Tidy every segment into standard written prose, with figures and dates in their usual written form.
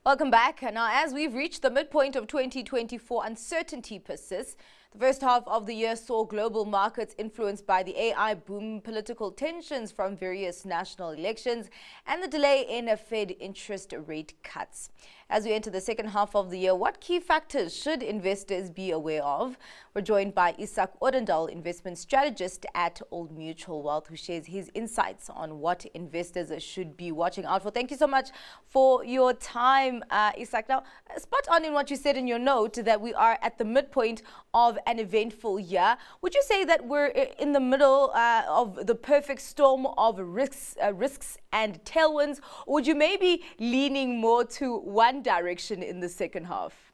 Welcome back. Now, as we've reached the midpoint of 2024, uncertainty persists. The first half of the year saw global markets influenced by the AI boom, political tensions from various national elections, and the delay in Fed interest rate cuts. As we enter the second half of the year, what key factors should investors be aware of? We're joined by Izak Odendaal, investment strategist at Old Mutual Wealth, who shares his insights on what investors should be watching out for. Thank you so much for your time, Izak. Now, spot on in what you said in your note that we are at the midpoint of an eventful year. Would you say that we're in the middle of the perfect storm of risks and tailwinds, or would you maybe leaning more to one direction in the second half?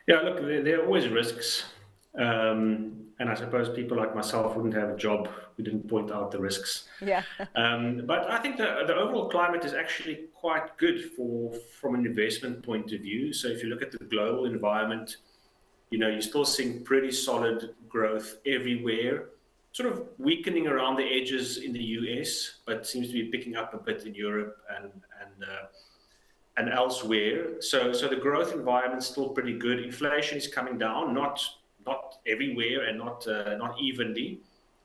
Yeah, look, there are always risks. And I suppose people like myself wouldn't have a job who didn't point out the risks. Yeah. But I think the overall climate is actually quite good from an investment point of view. So if you look at the global environment, you're still seeing pretty solid growth everywhere, sort of weakening around the edges in the US, but seems to be picking up a bit in Europe and elsewhere. So the growth environment is still pretty good. Inflation is coming down, not everywhere and not evenly,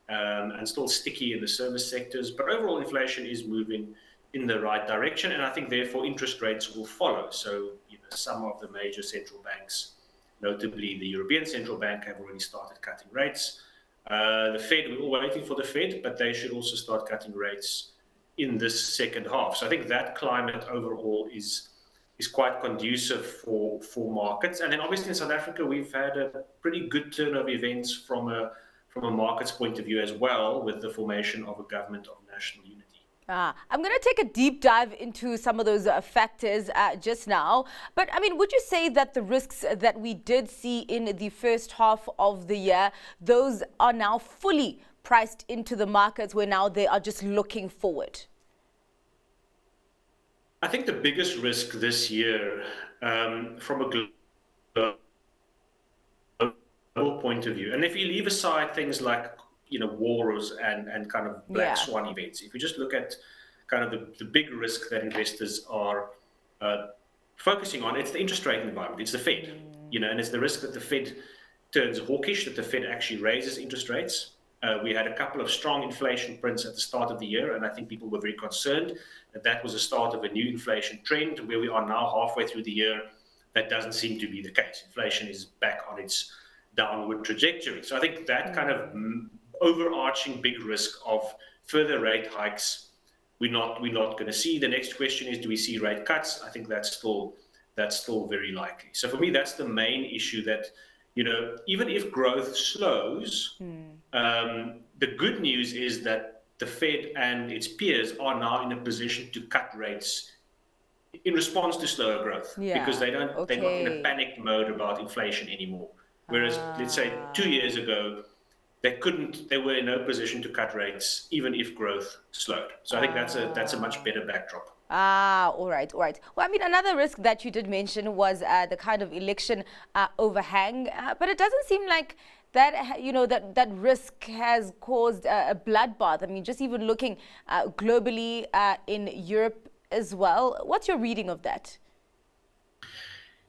and still sticky in the service sectors. But overall, inflation is moving in the right direction, and I think therefore interest rates will follow. So some of the major central banks, notably the European Central Bank, have already started cutting rates. The Fed, we're all waiting for the Fed, but they should also start cutting rates in this second half. So I think that climate overall is quite conducive for markets. And then obviously in South Africa, we've had a pretty good turn of events from a markets point of view as well, with the formation of a government of national unity. I'm going to take a deep dive into some of those factors just now. But I mean, would you say that the risks that we did see in the first half of the year, those are now fully priced into the markets where now they are just looking forward? I think the biggest risk this year from a global point of view, and if you leave aside things like wars and kind of black swan events, if you just look at kind of the big risk that investors are focusing on, it's the interest rate environment, it's the Fed, and it's the risk that the Fed turns hawkish, that the Fed actually raises interest rates. We had a couple of strong inflation prints at the start of the year, and I think people were very concerned that was the start of a new inflation trend. Where we are now halfway through the year, that doesn't seem to be the case. Inflation is back on its downward trajectory. So I think that kind of overarching big risk of further rate hikes, we're not going to see. The next question is, do we see rate cuts? I think that's still very likely. So for me, that's the main issue, that even if growth slows, the good news is that the Fed and its peers are now in a position to cut rates in response to slower growth, because they're not in a panicked mode about inflation anymore. Whereas, let's say 2 years ago, they were in no position to cut rates even if growth slowed. So I think that's a much better backdrop. All right. Well, I mean, another risk that you did mention was the kind of election overhang, but it doesn't seem like that that risk has caused a bloodbath. I mean, just even looking globally in Europe as well. What's your reading of that?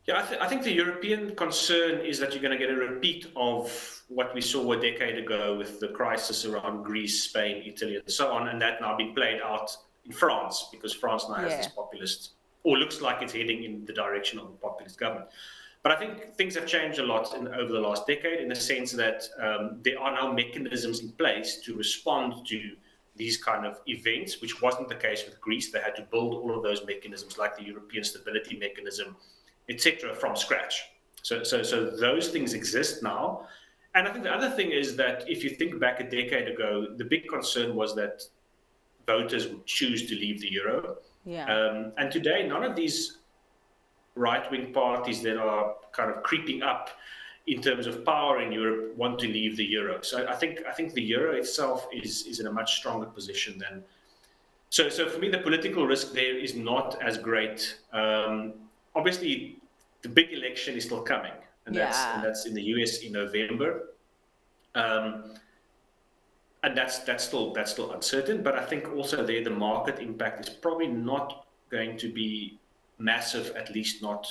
Yeah, I think the European concern is that you're going to get a repeat of what we saw a decade ago with the crisis around Greece, Spain, Italy, and so on, and that now being played out in France, because France now has this populist, or looks like it's heading in the direction of a populist government. But I think things have changed a lot over the last decade, in the sense that there are now mechanisms in place to respond to these kind of events, which wasn't the case with Greece. They had to build all of those mechanisms, like the European Stability Mechanism, etc., from scratch. So those things exist now. And I think the other thing is that if you think back a decade ago, the big concern was that voters would choose to leave the euro. And today, none of these right-wing parties that are kind of creeping up in terms of power in Europe want to leave the euro. So I think the euro itself is in a much stronger position than. So for me, the political risk there is not as great. Obviously, the big election is still coming, and that's in the US in November. And that's still uncertain. But I think also there the market impact is probably not going to be massive, at least not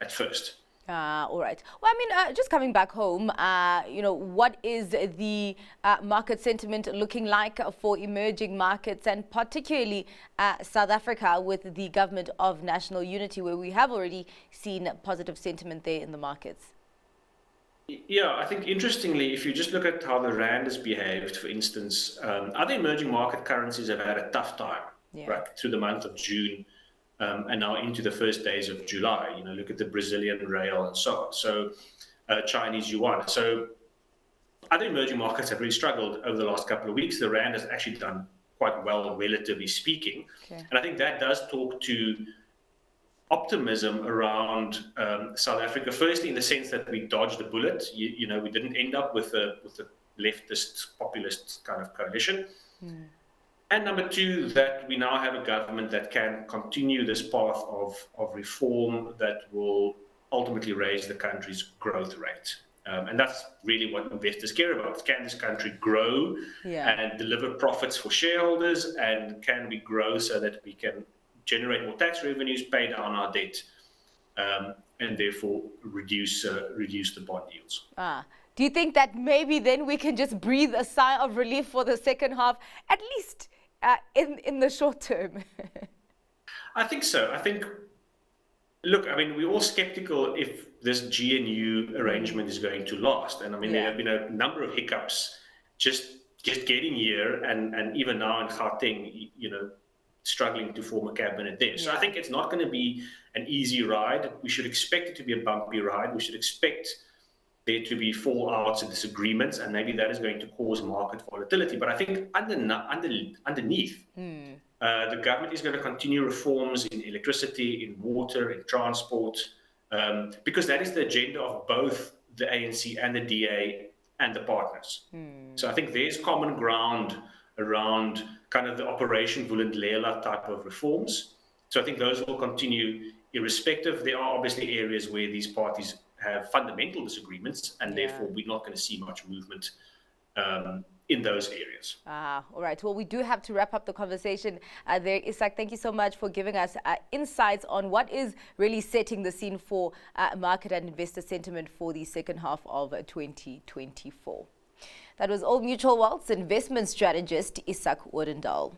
at first. All right. Well, I mean, just coming back home, what is the market sentiment looking like for emerging markets, and particularly South Africa with the government of national unity, where we have already seen positive sentiment there in the markets? Yeah, I think interestingly, if you just look at how the rand has behaved, for instance, other emerging market currencies have had a tough time, right, through the month of June. And now into the first days of July. Look at the Brazilian real and so on. So Chinese yuan. So other emerging markets have really struggled over the last couple of weeks. The rand has actually done quite well, relatively speaking. Okay. And I think that does talk to optimism around South Africa. Firstly, in the sense that we dodged a bullet. We didn't end up with a leftist, populist kind of coalition. And number two, that we now have a government that can continue this path of reform that will ultimately raise the country's growth rate. And that's really what investors care about. Can this country grow and deliver profits for shareholders? And can we grow so that we can generate more tax revenues, pay down our debt, and therefore reduce the bond yields? Do you think that maybe then we can just breathe a sigh of relief for the second half, at least in the short term? I think so. Look, I mean, we're all skeptical if this GNU arrangement is going to last. And I mean, there have been a number of hiccups just getting here, and even now in Gauteng, struggling to form a cabinet there. So I think it's not going to be an easy ride. We should expect it to be a bumpy ride. We should expect there to be fallouts and disagreements, and maybe that is going to cause market volatility. But I think underneath, the government is going to continue reforms in electricity, in water, in transport, because that is the agenda of both the ANC and the DA and the partners. So I think there's common ground around kind of the Operation Vulindlela type of reforms. So I think those will continue irrespective. There are obviously areas where these parties have fundamental disagreements, and therefore we're not going to see much movement in those areas. All right. Well, we do have to wrap up the conversation there. Izak, thank you so much for giving us insights on what is really setting the scene for market and investor sentiment for the second half of 2024. That was Old Mutual Wealth's investment strategist, Izak Odendaal.